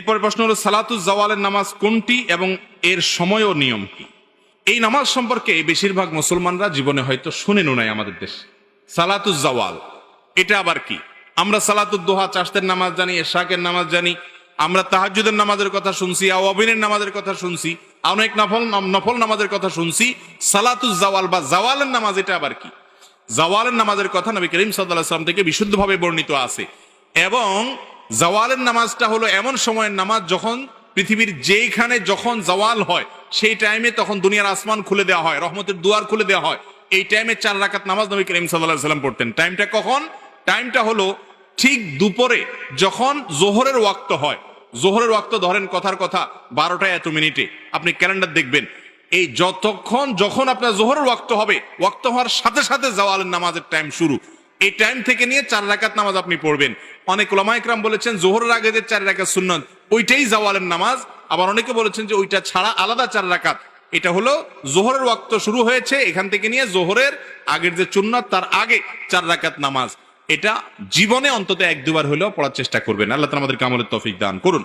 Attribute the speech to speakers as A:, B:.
A: এরপরে প্রশ্ন হলো সালাতুজ জাওয়ালের নামাজ কোনটি এবং এর সময় ও নিয়ম কি? এই নামাজ সম্পর্কে বেশিরভাগ মুসলমানরা জীবনে হয়তো শুনেনও নাই আমাদের দেশে। সালাতুজ জাওয়াল এটা আবার কি? আমরা সালাতুদ দোহা চাষতের নামাজ জানি, এশাকের নামাজ জানি, আমরা তাহাজ্জুদের নামাজের কথা শুনছি, আওয়াবিনের নামাজের কথা শুনছি, অনেক নফল নামাজের কথা শুনছি। সালাতুজ জাওয়াল বা জাওয়ালের নামাজ এটা আবার কি? জাওয়ালের নামাজের কথা নবী করিম সাল্লাল্লাহু আলাইহি ওয়াসাল্লাম থেকে বিশুদ্ধভাবে বর্ণিত আছে। এবং জাওয়ালের নামাজটা হলো এমন সময়ের নামাজ যখন পৃথিবীর যেইখানে যখন জাওয়াল হয় সেই টাইমে তখন দুনিয়ার আসমান খুলে দেওয়া হয়, রহমতের দুয়ার খুলে দেওয়া হয়। এই টাইমে 4 রাকাত নামাজ নবী করিম সাল্লাল্লাহু আলাইহি ওয়াসাল্লাম পড়তেন। টাইমটা কখন? টাইমটা হলো ঠিক দুপুরে যখন জোহরের ওয়াক্ত হয়। জোহরের ওয়াক্ত ধরেন কথার কথা 12টা এত মিনিটে, আপনি ক্যালেন্ডার দেখবেন এই যখন আপনার জোহরের ওয়াক্ত হবে, ওয়াক্ত হওয়ার সাথে সাথে জাওয়ালের নামাজের টাইম শুরু। এই টাইম থেকে নিয়ে 4 রাকাত নামাজ আপনি পড়বেন। অনেক উলামা ইকরাম বলেছেন জোহরের আগে যে 4 রাকাত সুন্নত ওইটাই জাওয়ালের নামাজ। আবার অনেকে বলেছেন যে ওইটা ছাড়া আলাদা 4 রাকাত। এটা হলো জোহরের ওয়াক্ত শুরু হয়েছে এখান থেকে নিয়ে জোহরের আগের যে সুন্নত তার আগে 4 রাকাত নামাজ। এটা জীবনে অন্তত 1-2 বার হলেও পড়ার চেষ্টা করবেন। আল্লাহ তাআলা আমাদেরকে আমলের তৌফিক দান করুন।